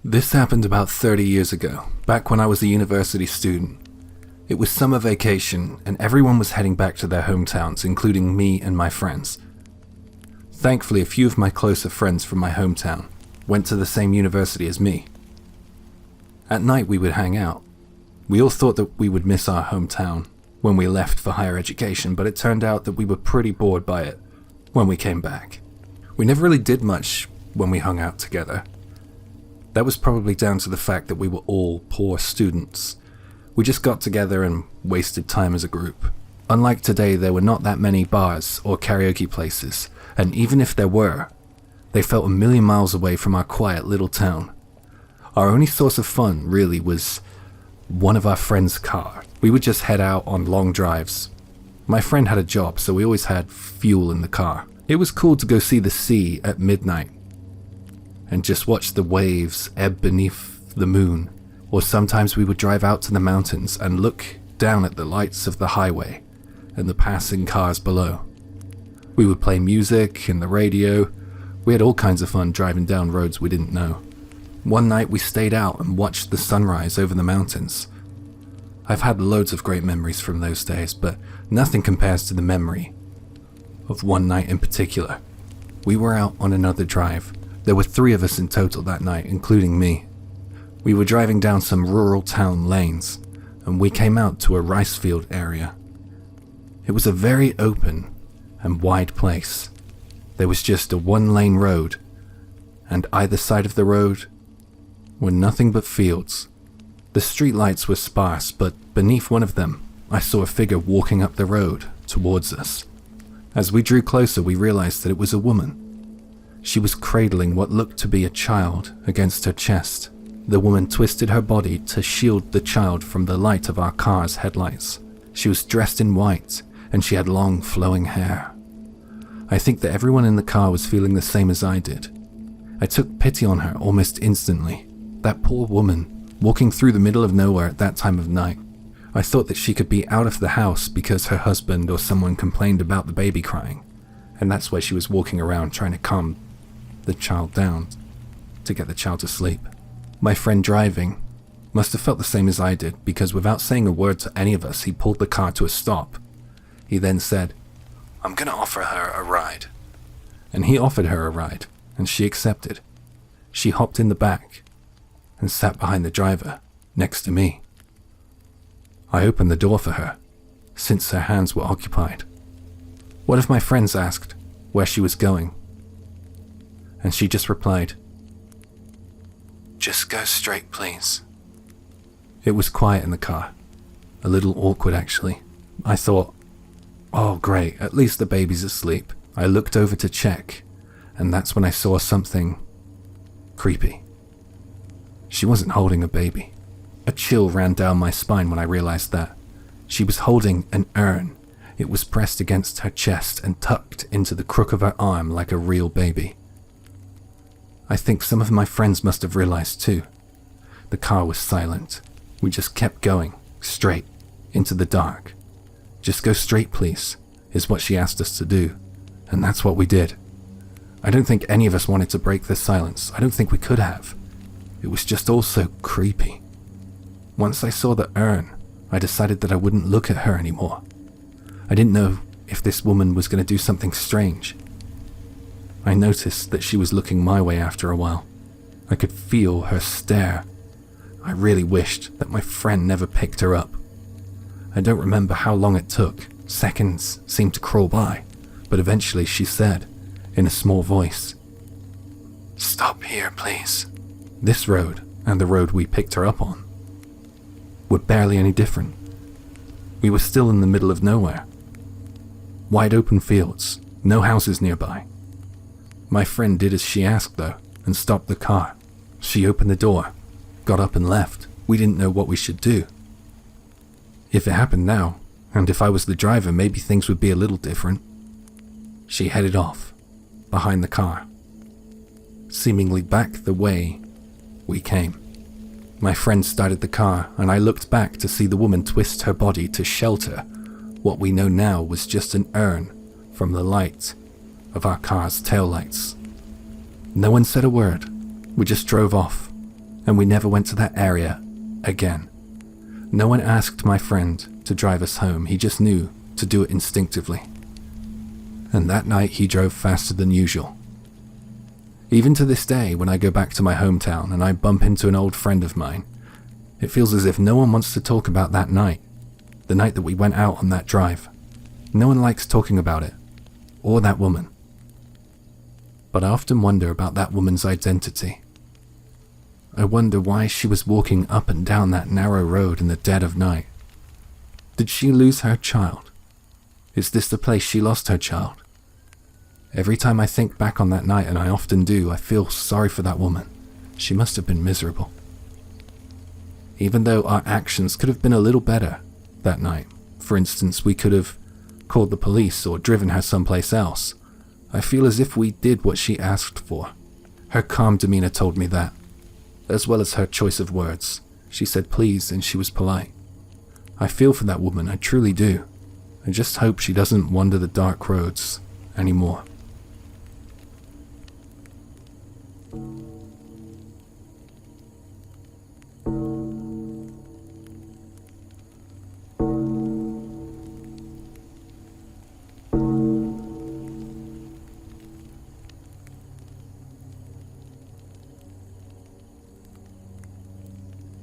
This happened about 30 years ago, back when I was a university student. It was summer vacation, and everyone was heading back to their hometowns, including me and my friends. Thankfully, a few of my closer friends from my hometown went to the same university as me. At night, we would hang out. We all thought that we would miss our hometown when we left for higher education, but it turned out that we were pretty bored by it when we came back. We never really did much when we hung out together. That was probably down to the fact that we were all poor students. We just got together and wasted time as a group. Unlike today, there were not that many bars or karaoke places, and even if there were, they felt a million miles away from our quiet little town. Our only source of fun, really, was one of our friends' car. We would just head out on long drives. My friend had a job, so we always had fuel in the car. It was cool to go see the sea at midnight and just watch the waves ebb beneath the moon. Or sometimes we would drive out to the mountains and look down at the lights of the highway and the passing cars below. We would play music and the radio. We had all kinds of fun driving down roads we didn't know. One night we stayed out and watched the sunrise over the mountains. I've had loads of great memories from those days, but nothing compares to the memory of one night in particular. We were out on another drive. There were 3 of us in total that night, including me. We were driving down some rural town lanes, and we came out to a rice field area. It was a very open and wide place. There was just a 1-lane road, and either side of the road were nothing but fields. The streetlights were sparse, but beneath one of them, I saw a figure walking up the road towards us. As we drew closer, we realized that it was a woman. She was cradling what looked to be a child against her chest. The woman twisted her body to shield the child from the light of our car's headlights. She was dressed in white, and she had long flowing hair. I think that everyone in the car was feeling the same as I did. I took pity on her almost instantly. That poor woman, walking through the middle of nowhere at that time of night. I thought that she could be out of the house because her husband or someone complained about the baby crying, and that's why she was walking around trying to calm the child down to get the child to sleep. My friend driving must have felt the same as I did, because without saying a word to any of us, he pulled the car to a stop. He then said, "I'm gonna offer her a ride." And he offered her a ride, and she accepted. She hopped in the back and sat behind the driver, next to me. I opened the door for her, since her hands were occupied. One of my friends asked where she was going, and she just replied, "Just go straight, please." It was quiet in the car, a little awkward actually. I thought, oh great, at least the baby's asleep. I looked over to check, and that's when I saw something creepy. She wasn't holding a baby. A chill ran down my spine when I realized that. She was holding an urn. It was pressed against her chest and tucked into the crook of her arm like a real baby. I think some of my friends must have realized too. The car was silent. We just kept going, straight, into the dark. "Just go straight, please," is what she asked us to do, and that's what we did. I don't think any of us wanted to break the silence. I don't think we could have. It was just all so creepy. Once I saw the urn, I decided that I wouldn't look at her anymore. I didn't know if this woman was going to do something strange. I noticed that she was looking my way after a while. I could feel her stare. I really wished that my friend never picked her up. I don't remember how long it took. Seconds seemed to crawl by, but eventually she said, in a small voice, "Stop here, please." This road, and the road we picked her up on, were barely any different. We were still in the middle of nowhere. Wide open fields, no houses nearby. My friend did as she asked though, and stopped the car. She opened the door, got up and left. We didn't know what we should do. If it happened now, and if I was the driver, maybe things would be a little different. She headed off, behind the car, seemingly back the way we came. My friend started the car, and I looked back to see the woman twist her body to shelter what we know now was just an urn from the light of our car's taillights. No one said a word. We just drove off, and we never went to that area again. No one asked my friend to drive us home, he just knew to do it instinctively. And that night he drove faster than usual. Even to this day, when I go back to my hometown and I bump into an old friend of mine, it feels as if no one wants to talk about that night, the night that we went out on that drive. No one likes talking about it, or that woman. But I often wonder about that woman's identity. I wonder why she was walking up and down that narrow road in the dead of night. Did she lose her child? Is this the place she lost her child? Every time I think back on that night, and I often do, I feel sorry for that woman. She must have been miserable. Even though our actions could have been a little better that night, for instance, we could have called the police or driven her someplace else, I feel as if we did what she asked for. Her calm demeanor told me that, as well as her choice of words. She said please and she was polite. I feel for that woman, I truly do. I just hope she doesn't wander the dark roads anymore.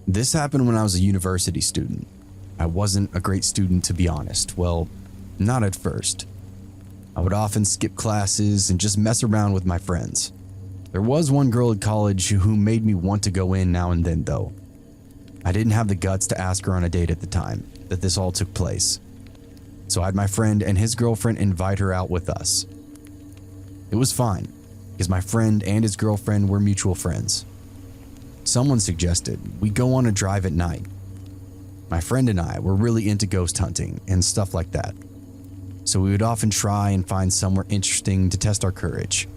This happened when I was a university student. I wasn't a great student, to be honest. Well, not at first. I would often skip classes and just mess around with my friends. There was one girl at college who made me want to go in now and then, though. I didn't have the guts to ask her on a date at the time that this all took place. So I had my friend and his girlfriend invite her out with us. It was fine, because my friend and his girlfriend were mutual friends. Someone suggested we go on a drive at night. My friend and I were really into ghost hunting and stuff like that, so we would often try and find somewhere interesting to test our courage.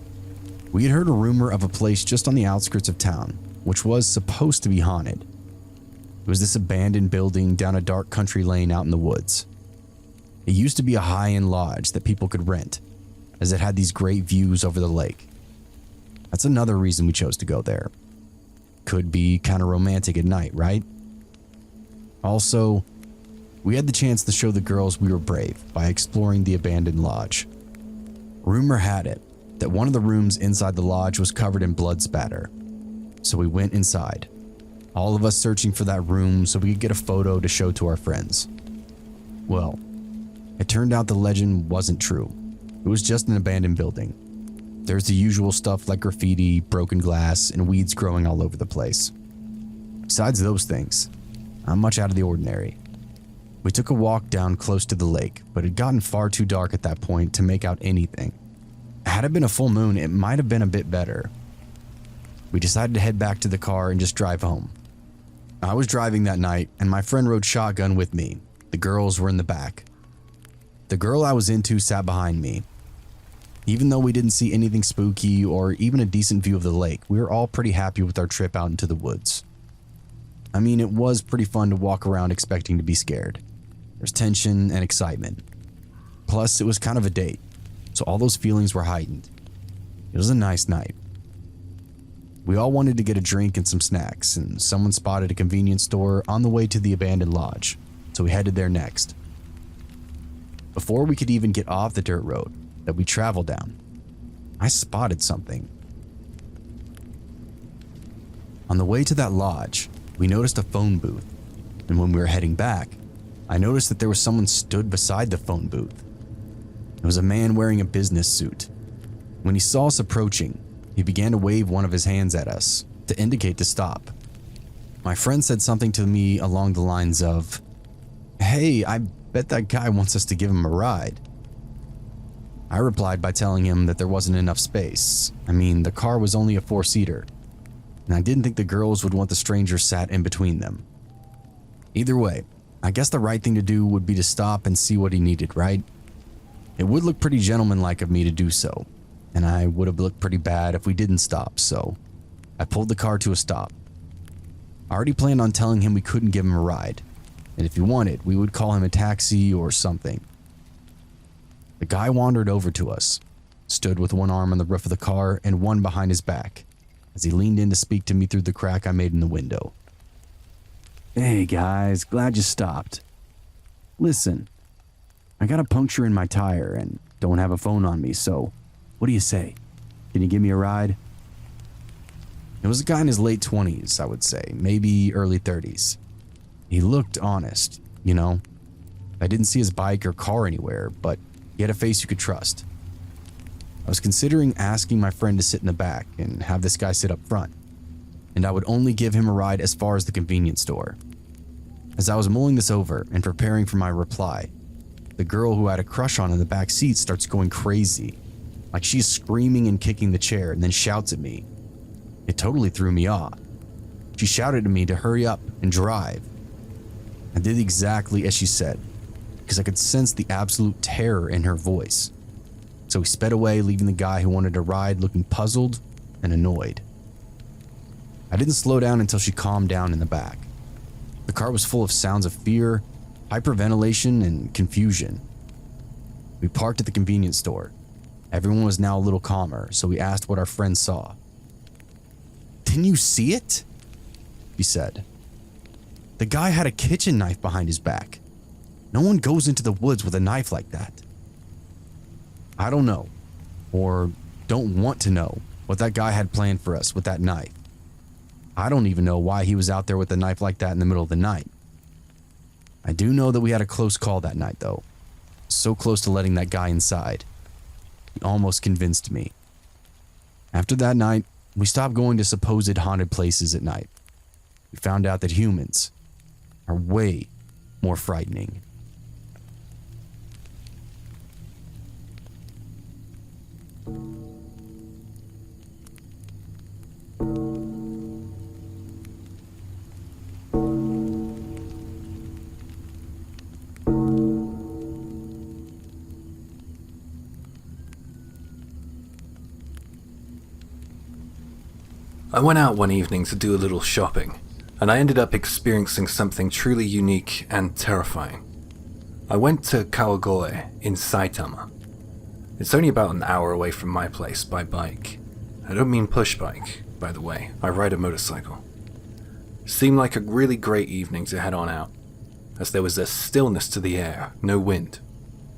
We had heard a rumor of a place just on the outskirts of town, which was supposed to be haunted. It was this abandoned building down a dark country lane out in the woods. It used to be a high-end lodge that people could rent, as it had these great views over the lake. That's another reason we chose to go there. Could be kind of romantic at night, right? Also, we had the chance to show the girls we were brave by exploring the abandoned lodge. Rumor had it that one of the rooms inside the lodge was covered in blood spatter, so we went inside, all of us searching for that room so we could get a photo to show to our friends. Well, it turned out the legend wasn't true. It was just an abandoned building. There's the usual stuff like graffiti, broken glass, and weeds growing all over the place. Besides those things, not much out of the ordinary. We took a walk down close to the lake, but it had gotten far too dark at that point to make out anything. Had it been a full moon, it might have been a bit better. We decided to head back to the car and just drive home. I was driving that night, and my friend rode shotgun with me. The girls were in the back. The girl I was into sat behind me. Even though we didn't see anything spooky or even a decent view of the lake, we were all pretty happy with our trip out into the woods. I mean, it was pretty fun to walk around expecting to be scared. There's tension and excitement. Plus, it was kind of a date, so all those feelings were heightened. It was a nice night. We all wanted to get a drink and some snacks, and someone spotted a convenience store on the way to the abandoned lodge, so we headed there next. Before we could even get off the dirt road that we traveled down, I spotted something. On the way to that lodge, we noticed a phone booth, and when we were heading back, I noticed that there was someone stood beside the phone booth. It was a man wearing a business suit. When he saw us approaching, he began to wave one of his hands at us to indicate to stop. My friend said something to me along the lines of, "Hey, I bet that guy wants us to give him a ride." I replied by telling him that there wasn't enough space. I mean, the car was only a 4-seater, and I didn't think the girls would want the stranger sat in between them. Either way, I guess the right thing to do would be to stop and see what he needed, right? It would look pretty gentlemanlike of me to do so, and I would have looked pretty bad if we didn't stop, so I pulled the car to a stop. I already planned on telling him we couldn't give him a ride, and if he wanted, we would call him a taxi or something. The guy wandered over to us, stood with one arm on the roof of the car and one behind his back. as he leaned in to speak to me through the crack I made in the window. "Hey guys, glad you stopped. Listen, I got a puncture in my tire and don't have a phone on me, so what do you say? Can you give me a ride?" It was a guy in his late 20s, I would say, maybe early 30s. He looked honest, you know. I didn't see his bike or car anywhere, but he had a face you could trust. I was considering asking my friend to sit in the back and have this guy sit up front, and I would only give him a ride as far as the convenience store. As I was mulling this over and preparing for my reply, the girl who I had a crush on in the back seat starts going crazy, like she's screaming and kicking the chair, and then shouts at me. It totally threw me off. She shouted at me to hurry up and drive. I did exactly as she said, because I could sense the absolute terror in her voice. So we sped away, leaving the guy who wanted a ride looking puzzled and annoyed. I didn't slow down until she calmed down in the back. The car was full of sounds of fear, hyperventilation, and confusion. We parked at the convenience store. Everyone was now a little calmer, so we asked what our friend saw. "Didn't you see it?" he said. "The guy had a kitchen knife behind his back. No one goes into the woods with a knife like that." I don't know, or don't want to know, what that guy had planned for us with that knife. I don't even know why he was out there with a knife like that in the middle of the night. I do know that we had a close call that night, though. So close to letting that guy inside. He almost convinced me. After that night, we stopped going to supposed haunted places at night. We found out that humans are way more frightening. I went out one evening to do a little shopping, and I ended up experiencing something truly unique and terrifying. I went to Kawagoe in Saitama. It's only about an hour away from my place by bike. I don't mean push bike, by the way. I ride a motorcycle. Seemed like a really great evening to head on out, as there was a stillness to the air, no wind.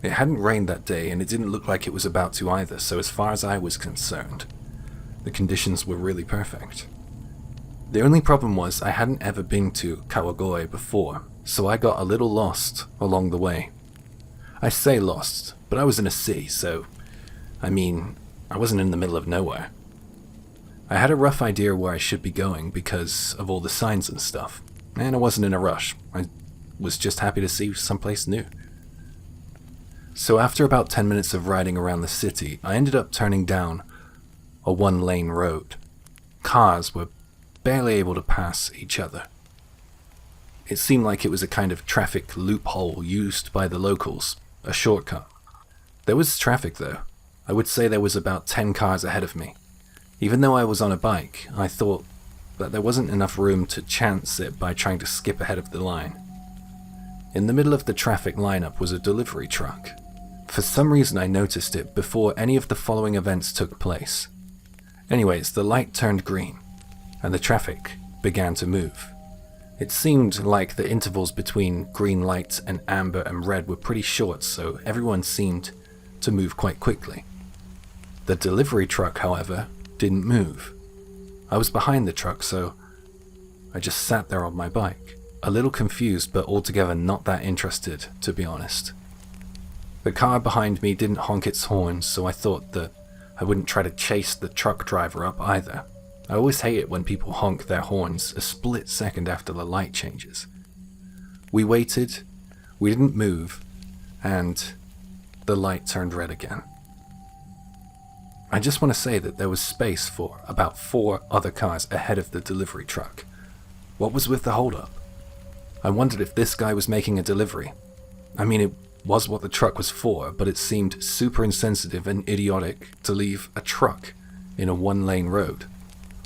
It hadn't rained that day, and it didn't look like it was about to either, so as far as I was concerned, the conditions were really perfect. The only problem was I hadn't ever been to Kawagoe before, so I got a little lost along the way. I say lost, but I was in a city, so, I wasn't in the middle of nowhere. I had a rough idea where I should be going because of all the signs and stuff, and I wasn't in a rush. I was just happy to see someplace new. So after about 10 minutes of riding around the city, I ended up turning down a one-lane road. Cars were barely able to pass each other. It seemed like it was a kind of traffic loophole used by the locals, a shortcut. There was traffic though. I would say there was about 10 cars ahead of me. Even though I was on a bike, I thought that there wasn't enough room to chance it by trying to skip ahead of the line. In the middle of the traffic lineup was a delivery truck. For some reason I noticed it before any of the following events took place. Anyways, the light turned green, and the traffic began to move. It seemed like the intervals between green light and amber and red were pretty short, so everyone seemed to move quite quickly. The delivery truck, however, didn't move. I was behind the truck, so I just sat there on my bike, a little confused but altogether not that interested, to be honest. The car behind me didn't honk its horn, so I thought that I wouldn't try to chase the truck driver up either. I always hate it when people honk their horns a split second after the light changes. We waited, we didn't move, and the light turned red again. I just want to say that there was space for about 4 other cars ahead of the delivery truck. What was with the holdup? I wondered if this guy was making a delivery. It was what the truck was for, but it seemed super insensitive and idiotic to leave a truck in a one-lane road.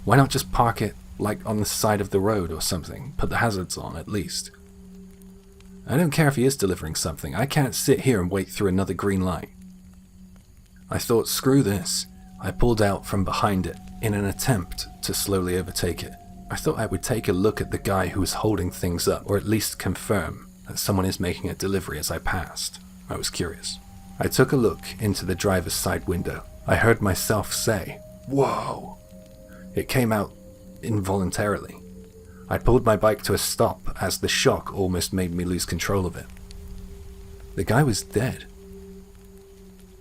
Why not just park it, on the side of the road or something? Put the hazards on, at least. I don't care if he is delivering something. I can't sit here and wait through another green light. I thought, screw this. I pulled out from behind it in an attempt to slowly overtake it. I thought I would take a look at the guy who was holding things up, or at least confirm that someone is making a delivery as I passed. I was curious. I took a look into the driver's side window. I heard myself say, "Whoa!" It came out involuntarily. I pulled my bike to a stop as the shock almost made me lose control of it. The guy was dead.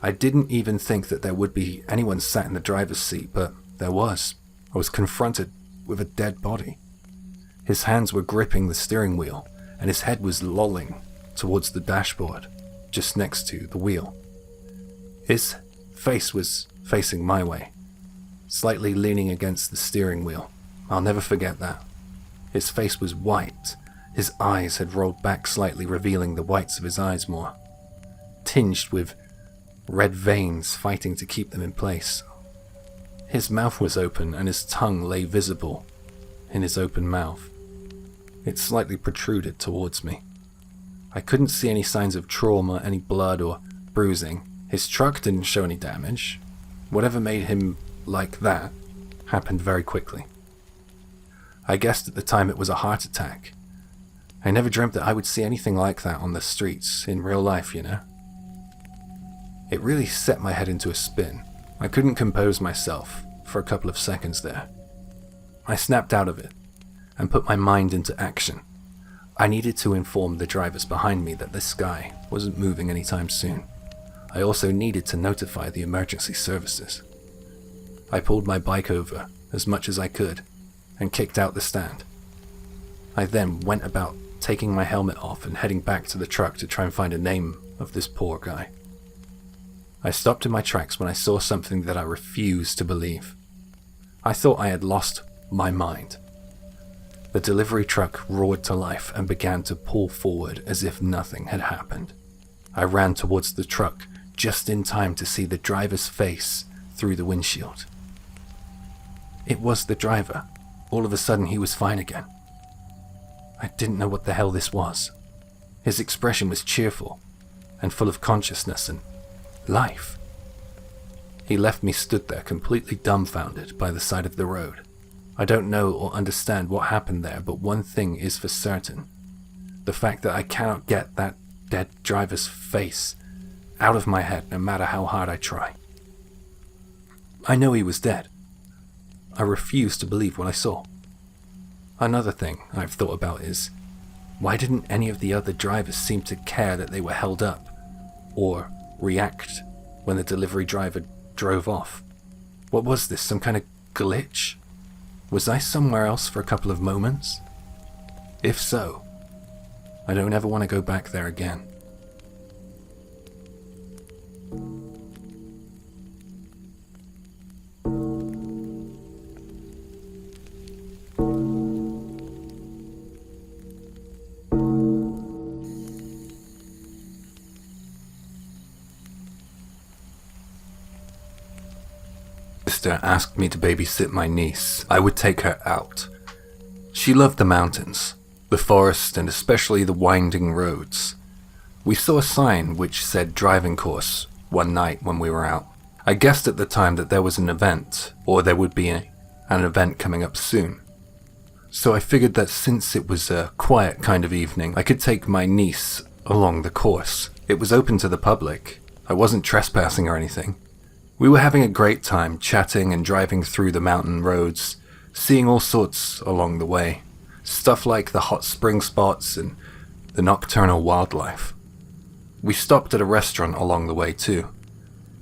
I didn't even think that there would be anyone sat in the driver's seat, but there was. I was confronted with a dead body. His hands were gripping the steering wheel, and his head was lolling towards the dashboard, just next to the wheel. His face was facing my way, slightly leaning against the steering wheel. I'll never forget that. His face was white. His eyes had rolled back slightly, revealing the whites of his eyes more, tinged with red veins fighting to keep them in place. His mouth was open and his tongue lay visible in his open mouth. It slightly protruded towards me. I couldn't see any signs of trauma, any blood or bruising. His truck didn't show any damage. Whatever made him like that happened very quickly. I guessed at the time it was a heart attack. I never dreamt that I would see anything like that on the streets in real life, you know. It really set my head into a spin. I couldn't compose myself for a couple of seconds there. I snapped out of it and put my mind into action. I needed to inform the drivers behind me that this guy wasn't moving anytime soon. I also needed to notify the emergency services. I pulled my bike over as much as I could and kicked out the stand. I then went about taking my helmet off and heading back to the truck to try and find a name of this poor guy. I stopped in my tracks when I saw something that I refused to believe. I thought I had lost my mind. The delivery truck roared to life and began to pull forward as if nothing had happened. I ran towards the truck just in time to see the driver's face through the windshield. It was the driver. All of a sudden he was fine again. I didn't know what the hell this was. His expression was cheerful and full of consciousness and life. He left me stood there completely dumbfounded by the side of the road. I don't know or understand what happened there, but one thing is for certain. The fact that I cannot get that dead driver's face out of my head no matter how hard I try. I know he was dead. I refuse to believe what I saw. Another thing I've thought about is, why didn't any of the other drivers seem to care that they were held up, or react when the delivery driver drove off? What was this, some kind of glitch? Was I somewhere else for a couple of moments? If so, I don't ever want to go back there again. Sister asked me to babysit my niece. I would take her out. She loved the mountains, the forest, and especially the winding roads. We saw a sign which said driving course one night when we were out. I guessed at the time that there was an event, or there would be an event coming up soon. So I figured that since it was a quiet kind of evening, I could take my niece along the course. It was open to the public. I wasn't trespassing or anything. We were having a great time chatting and driving through the mountain roads, seeing all sorts along the way. Stuff like the hot spring spots and the nocturnal wildlife. We stopped at a restaurant along the way too.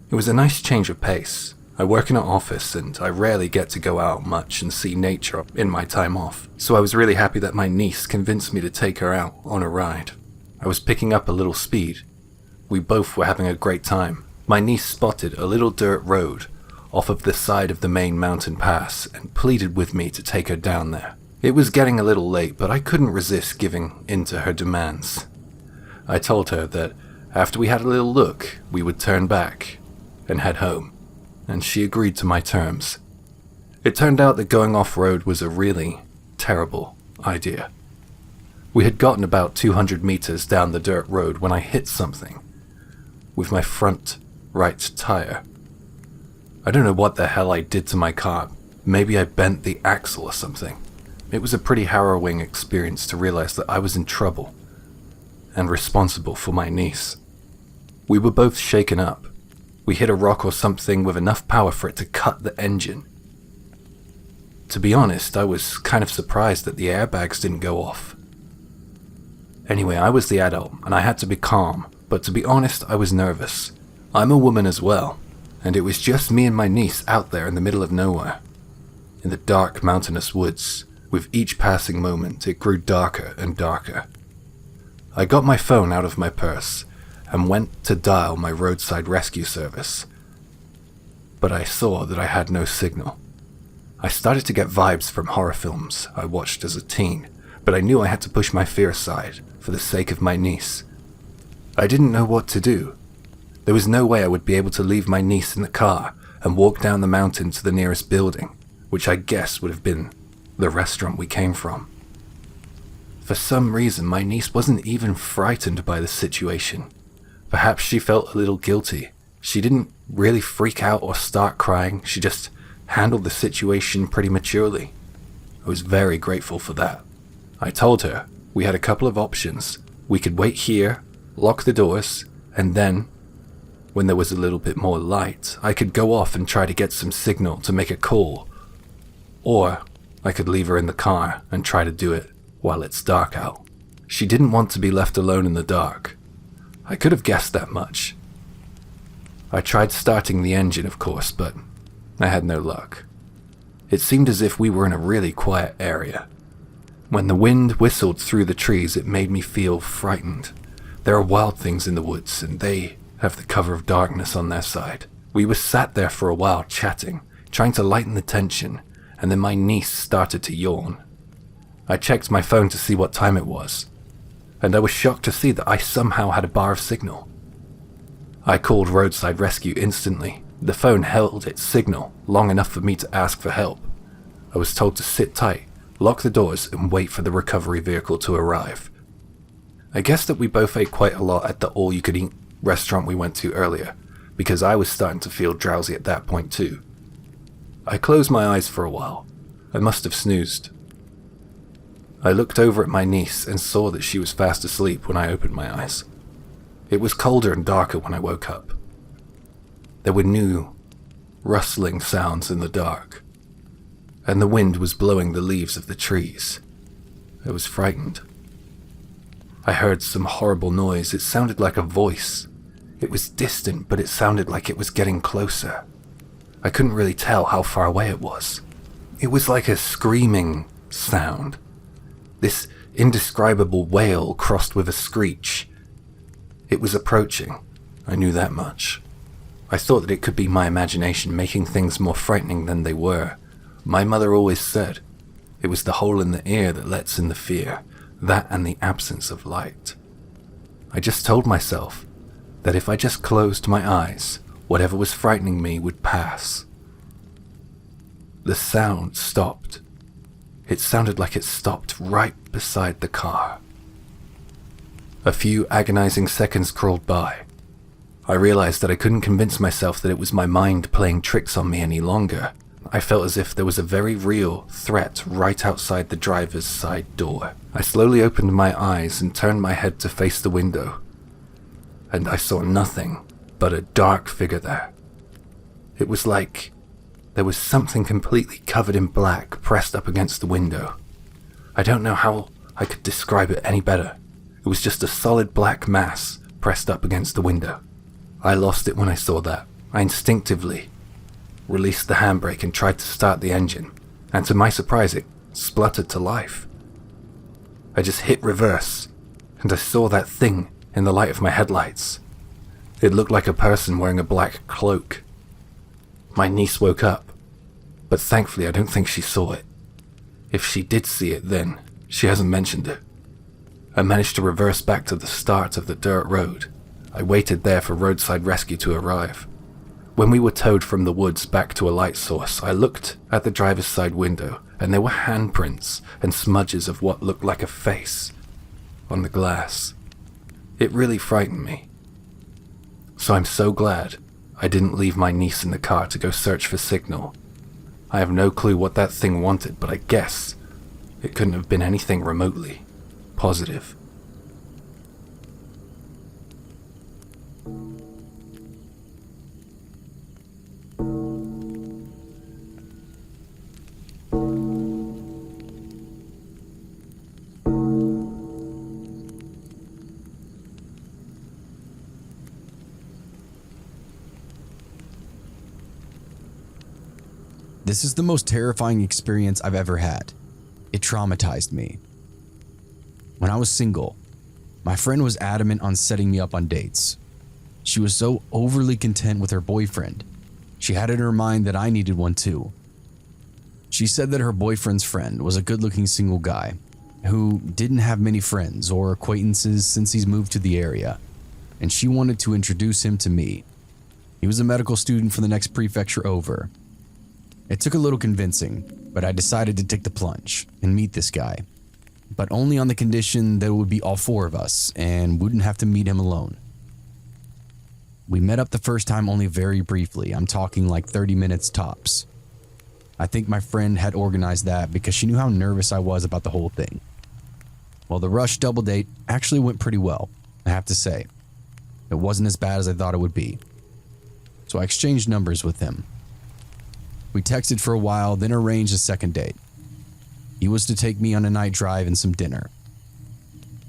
It was a nice change of pace. I work in an office and I rarely get to go out much and see nature in my time off, so I was really happy that my niece convinced me to take her out on a ride. I was picking up a little speed. We both were having a great time. My niece spotted a little dirt road off of the side of the main mountain pass and pleaded with me to take her down there. It was getting a little late, but I couldn't resist giving in to her demands. I told her that after we had a little look, we would turn back and head home, and she agreed to my terms. It turned out that going off-road was a really terrible idea. We had gotten about 200 meters down the dirt road when I hit something with my front right tire. I don't know what the hell I did to my car, Maybe I bent the axle or something. It was a pretty harrowing experience to realize that I was in trouble and responsible for my niece. We were both shaken up. We hit a rock or something with enough power for it to cut the engine. To be honest, I was kind of surprised that the airbags didn't go off. Anyway, I was the adult, and I had to be calm, but to be honest, I was nervous. I'm a woman as well, and it was just me and my niece out there in the middle of nowhere. In the dark, mountainous woods, with each passing moment, it grew darker and darker. I got my phone out of my purse and went to dial my roadside rescue service, but I saw that I had no signal. I started to get vibes from horror films I watched as a teen, but I knew I had to push my fear aside for the sake of my niece. I didn't know what to do. There was no way I would be able to leave my niece in the car and walk down the mountain to the nearest building, which I guess would have been the restaurant we came from. For some reason, my niece wasn't even frightened by the situation. Perhaps she felt a little guilty. She didn't really freak out or start crying. She just handled the situation pretty maturely. I was very grateful for that. I told her we had a couple of options. We could wait here, lock the doors, and then, when there was a little bit more light, I could go off and try to get some signal to make a call. Or I could leave her in the car and try to do it while it's dark out. She didn't want to be left alone in the dark. I could have guessed that much. I tried starting the engine, of course, but I had no luck. It seemed as if we were in a really quiet area. When the wind whistled through the trees, it made me feel frightened. There are wild things in the woods, and they have the cover of darkness on their side. We were sat there for a while chatting, trying to lighten the tension, and then my niece started to yawn. I checked my phone to see what time it was, and I was shocked to see that I somehow had a bar of signal. I called roadside rescue instantly. The phone held its signal long enough for me to ask for help. I was told to sit tight, lock the doors, and wait for the recovery vehicle to arrive. I guess that we both ate quite a lot at the all-you-could-eat restaurant we went to earlier, because I was starting to feel drowsy at that point too. I closed my eyes for a while. I must have snoozed. I looked over at my niece and saw that she was fast asleep when I opened my eyes. It was colder and darker when I woke up. There were new, rustling sounds in the dark, and the wind was blowing the leaves of the trees. I was frightened. I heard some horrible noise. It sounded like a voice. It was distant, but it sounded like it was getting closer. I couldn't really tell how far away it was. It was like a screaming sound. This indescribable wail crossed with a screech. It was approaching. I knew that much. I thought that it could be my imagination making things more frightening than they were. My mother always said it was the hole in the ear that lets in the fear, that and the absence of light. I just told myself that if I just closed my eyes, whatever was frightening me would pass. The sound stopped. It sounded like it stopped right beside the car. A few agonizing seconds crawled by. I realized that I couldn't convince myself that it was my mind playing tricks on me any longer. I felt as if there was a very real threat right outside the driver's side door. I slowly opened my eyes and turned my head to face the window, and I saw nothing but a dark figure there. It was like there was something completely covered in black pressed up against the window. I don't know how I could describe it any better. It was just a solid black mass pressed up against the window. I lost it when I saw that. I instinctively released the handbrake and tried to start the engine, and to my surprise it spluttered to life. I just hit reverse, and I saw that thing in the light of my headlights. It looked like a person wearing a black cloak. My niece woke up, but thankfully I don't think she saw it. If she did see it then, she hasn't mentioned it. I managed to reverse back to the start of the dirt road. I waited there for roadside rescue to arrive. When we were towed from the woods back to a light source, I looked at the driver's side window, and there were handprints and smudges of what looked like a face on the glass. It really frightened me. So I'm so glad I didn't leave my niece in the car to go search for signal. I have no clue what that thing wanted, but I guess it couldn't have been anything remotely positive. This is the most terrifying experience I've ever had. It traumatized me. When I was single, my friend was adamant on setting me up on dates. She was so overly content with her boyfriend, she had it in her mind that I needed one too. She said that her boyfriend's friend was a good-looking single guy who didn't have many friends or acquaintances since he's moved to the area, and she wanted to introduce him to me. He was a medical student for the next prefecture over. It took a little convincing, but I decided to take the plunge and meet this guy, but only on the condition that it would be all four of us and wouldn't have to meet him alone. We met up the first time only very briefly. I'm talking like 30 minutes tops. I think my friend had organized that because she knew how nervous I was about the whole thing. Well, the rush double date actually went pretty well, I have to say. It wasn't as bad as I thought it would be. So I exchanged numbers with him. We texted for a while, then arranged a second date. He was to take me on a night drive and some dinner.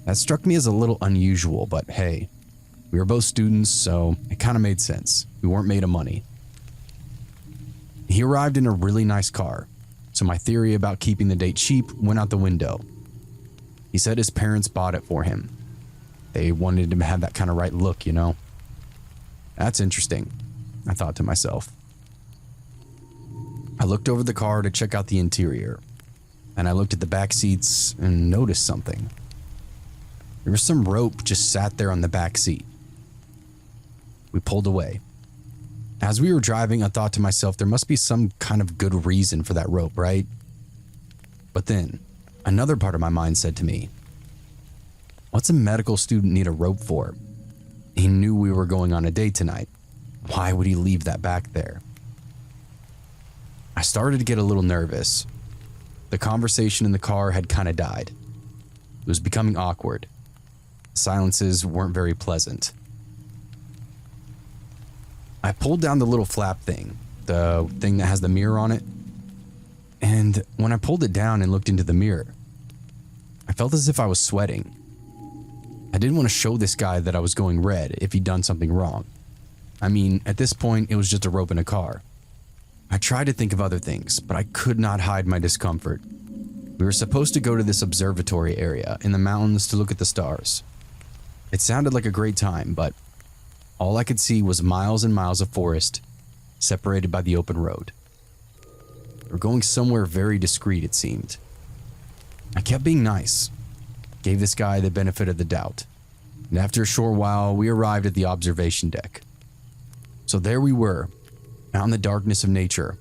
That struck me as a little unusual, but hey, we were both students, so it kind of made sense. We weren't made of money. He arrived in a really nice car, so my theory about keeping the date cheap went out the window. He said his parents bought it for him. They wanted him to have that kind of right look, you know? That's interesting, I thought to myself. I looked over the car to check out the interior, and I looked at the back seats and noticed something. There was some rope just sat there on the back seat. We pulled away. As we were driving, I thought to myself, there must be some kind of good reason for that rope, right? But then, another part of my mind said to me, what's a medical student need a rope for? He knew we were going on a date tonight. Why would he leave that back there? I started to get a little nervous. The conversation in the car had kind of died. It was becoming awkward. Silences weren't very pleasant. I pulled down the little flap thing, the thing that has the mirror on it, and when I pulled it down and looked into the mirror, I felt as if I was sweating. I didn't want to show this guy that I was going red if he'd done something wrong. I mean, at this point, it was just a rope in a car. I tried to think of other things, but I could not hide my discomfort. We were supposed to go to this observatory area in the mountains to look at the stars. It sounded like a great time, but all I could see was miles and miles of forest separated by the open road. We were going somewhere very discreet, it seemed. I kept being nice, gave this guy the benefit of the doubt, and after a short while, we arrived at the observation deck. So there we were, out in the darkness of nature,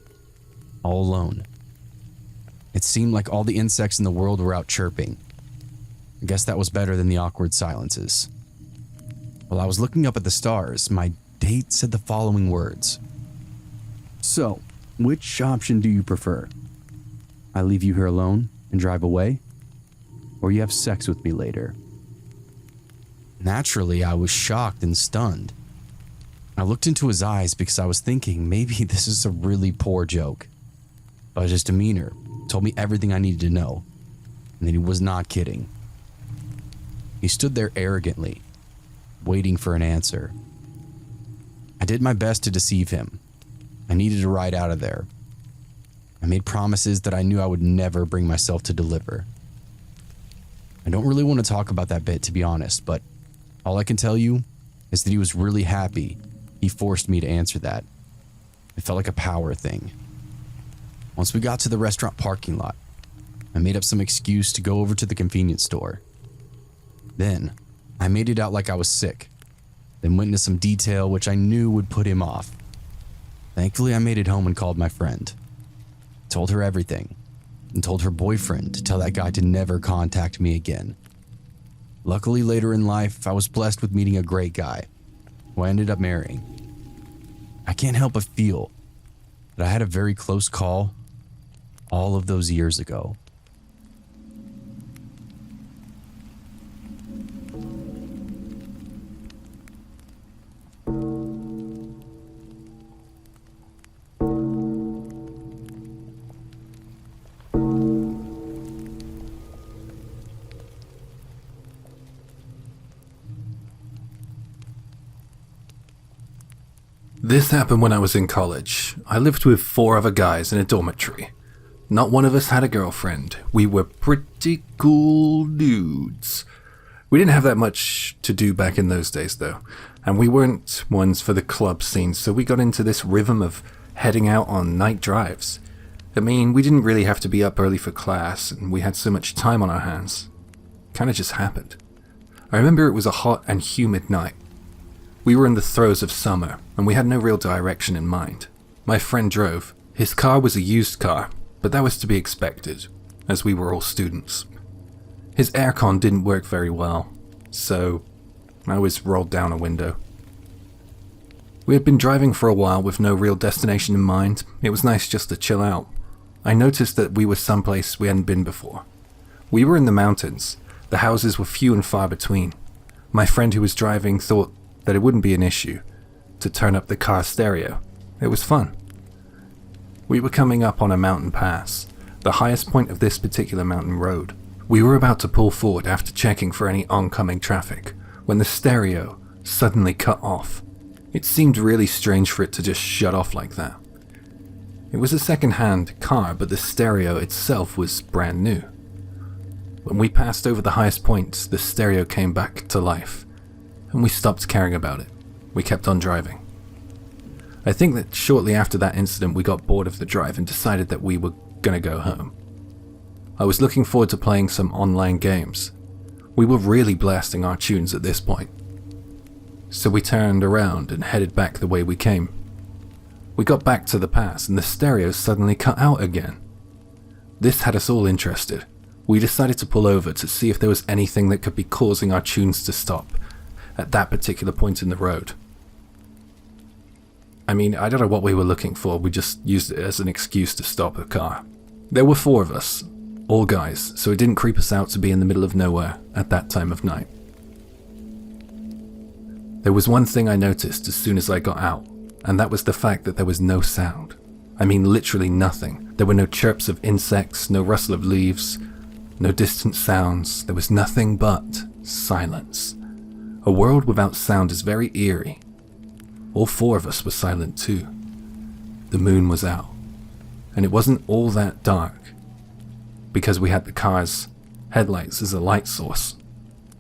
all alone. It seemed like all the insects in the world were out chirping. I guess that was better than the awkward silences. While I was looking up at the stars, my date said the following words. So, which option do you prefer? I leave you here alone and drive away? Or you have sex with me later? Naturally, I was shocked and stunned. I looked into his eyes because I was thinking maybe this is a really poor joke. But his demeanor told me everything I needed to know, and that he was not kidding. He stood there arrogantly, waiting for an answer. I did my best to deceive him. I needed a ride out of there. I made promises that I knew I would never bring myself to deliver. I don't really want to talk about that bit, to be honest, but all I can tell you is that he was really happy he forced me to answer that. It felt like a power thing. Once we got to the restaurant parking lot, I made up some excuse to go over to the convenience store. Then, I made it out like I was sick, then went into some detail which I knew would put him off. Thankfully, I made it home and called my friend. Told her everything, and told her boyfriend to tell that guy to never contact me again. Luckily, later in life, I was blessed with meeting a great guy, who I ended up marrying. I can't help but feel that I had a very close call all of those years ago. This happened when I was in college. I lived with 4 other guys in a dormitory. Not one of us had a girlfriend. We were pretty cool dudes. We didn't have that much to do back in those days though, and we weren't ones for the club scene, so we got into this rhythm of heading out on night drives. I mean, we didn't really have to be up early for class, and we had so much time on our hands. Kinda just happened. I remember it was a hot and humid night. We were in the throes of summer, and we had no real direction in mind. My friend drove. His car was a used car, but that was to be expected, as we were all students. His aircon didn't work very well, so I always rolled down a window. We had been driving for a while with no real destination in mind. It was nice just to chill out. I noticed that we were someplace we hadn't been before. We were in the mountains. The houses were few and far between. My friend who was driving thought that it wouldn't be an issue to turn up the car stereo. It was fun. We were coming up on a mountain pass, the highest point of this particular mountain road. We were about to pull forward after checking for any oncoming traffic, when the stereo suddenly cut off. It seemed really strange for it to just shut off like that. It was a second-hand car, but the stereo itself was brand new. When we passed over the highest point, the stereo came back to life, and we stopped caring about it. We kept on driving. I think that shortly after that incident we got bored of the drive and decided that we were gonna go home. I was looking forward to playing some online games. We were really blasting our tunes at this point. So we turned around and headed back the way we came. We got back to the pass and the stereo suddenly cut out again. This had us all interested. We decided to pull over to see if there was anything that could be causing our tunes to stop at that particular point in the road. I mean, I don't know what we were looking for, we just used it as an excuse to stop the car. There were 4 of us, all guys, so it didn't creep us out to be in the middle of nowhere at that time of night. There was one thing I noticed as soon as I got out, and that was the fact that there was no sound. I mean, literally nothing. There were no chirps of insects, no rustle of leaves, no distant sounds. There was nothing but silence. A world without sound is very eerie. All 4 of us were silent too. The moon was out, and it wasn't all that dark, because we had the car's headlights as a light source.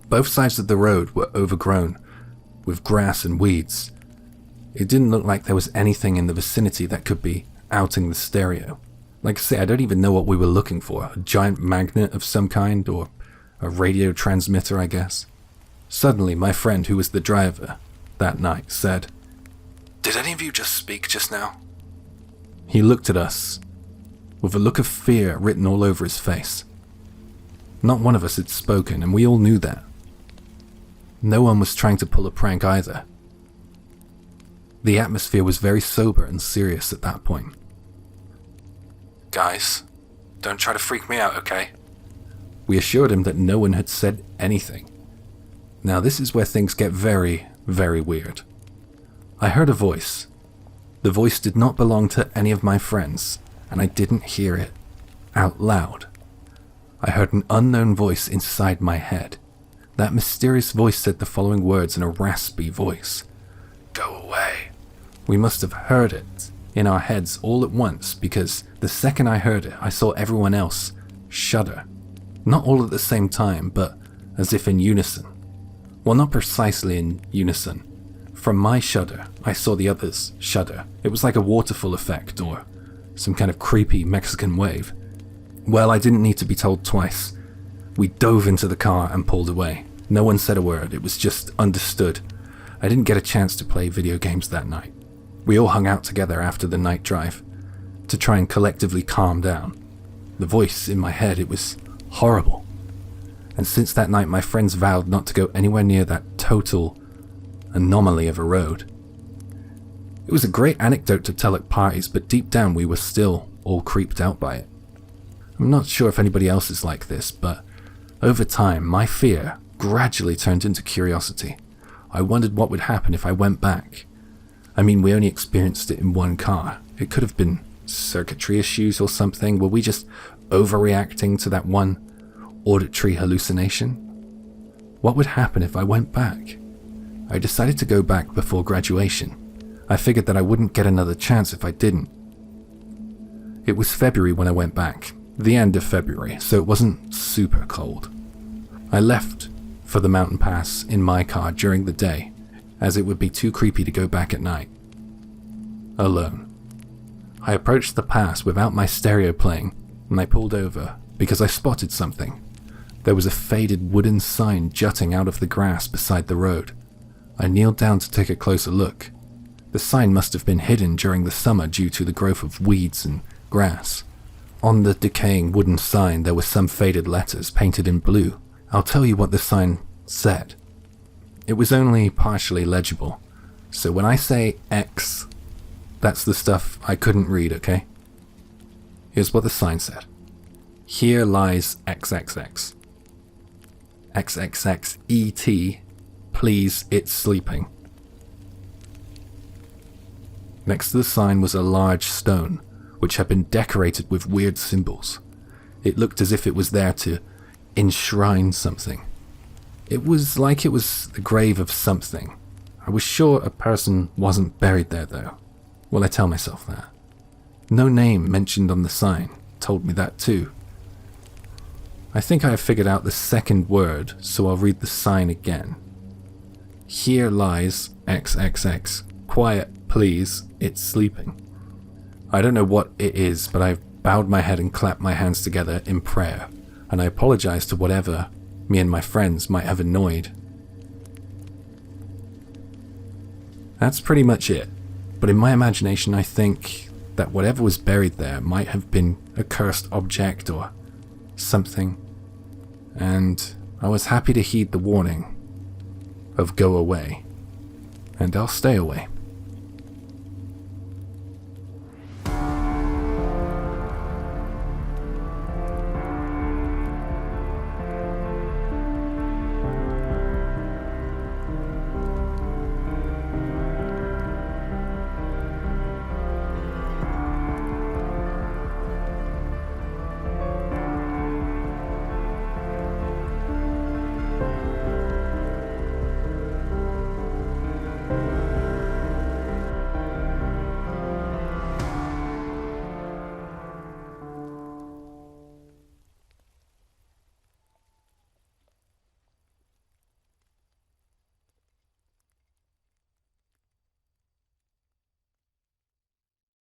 Both sides of the road were overgrown with grass and weeds. It didn't look like there was anything in the vicinity that could be outing the stereo. Like I say, I don't even know what we were looking for. A giant magnet of some kind, or a radio transmitter, I guess. Suddenly, my friend, who was the driver that night, said, "Did any of you just speak just now?" He looked at us with a look of fear written all over his face. Not one of us had spoken, and we all knew that. No one was trying to pull a prank either. The atmosphere was very sober and serious at that point. "Guys, don't try to freak me out, okay?" We assured him that no one had said anything. Now this is where things get very, very weird. I heard a voice. The voice did not belong to any of my friends, and I didn't hear it out loud. I heard an unknown voice inside my head. That mysterious voice said the following words in a raspy voice. "Go away." We must have heard it in our heads all at once, because the second I heard it, I saw everyone else shudder. Not all at the same time, but as if in unison. Well, not precisely in unison. From my shudder, I saw the others shudder. It was like a waterfall effect, or some kind of creepy Mexican wave. Well, I didn't need to be told twice. We dove into the car and pulled away. No one said a word, it was just understood. I didn't get a chance to play video games that night. We all hung out together after the night drive to try and collectively calm down. The voice in my head, it was horrible. And since that night, my friends vowed not to go anywhere near that total anomaly of a road. It was a great anecdote to tell at parties, but deep down we were still all creeped out by it. I'm not sure if anybody else is like this, but over time, my fear gradually turned into curiosity. I wondered what would happen if I went back. I mean, we only experienced it in one car. It could have been circuitry issues or something. Were we just overreacting to that one auditory hallucination? What would happen if I went back? I decided to go back before graduation. I figured that I wouldn't get another chance if I didn't. It was February when I went back, the end of February, so it wasn't super cold. I left for the mountain pass in my car during the day, as it would be too creepy to go back at night. Alone. I approached the pass without my stereo playing, and I pulled over because I spotted something. There was a faded wooden sign jutting out of the grass beside the road. I kneeled down to take a closer look. The sign must have been hidden during the summer due to the growth of weeds and grass. On the decaying wooden sign there were some faded letters painted in blue. I'll tell you what the sign said. It was only partially legible, so when I say X, that's the stuff I couldn't read, okay? Here's what the sign said. Here lies XXX. XXXET, please, it's sleeping. Next to the sign was a large stone, which had been decorated with weird symbols. It looked as if it was there to enshrine something. It was like it was the grave of something. I was sure a person wasn't buried there though. Well, I tell myself that. No name mentioned on the sign told me that too. I think I have figured out the second word, so I'll read the sign again. Here lies XXX. Quiet, please, it's sleeping. I don't know what it is, but I've bowed my head and clapped my hands together in prayer, and I apologize to whatever me and my friends might have annoyed. That's pretty much it, but in my imagination I think that whatever was buried there might have been a cursed object or something, and I was happy to heed the warning of go away, and I'll stay away.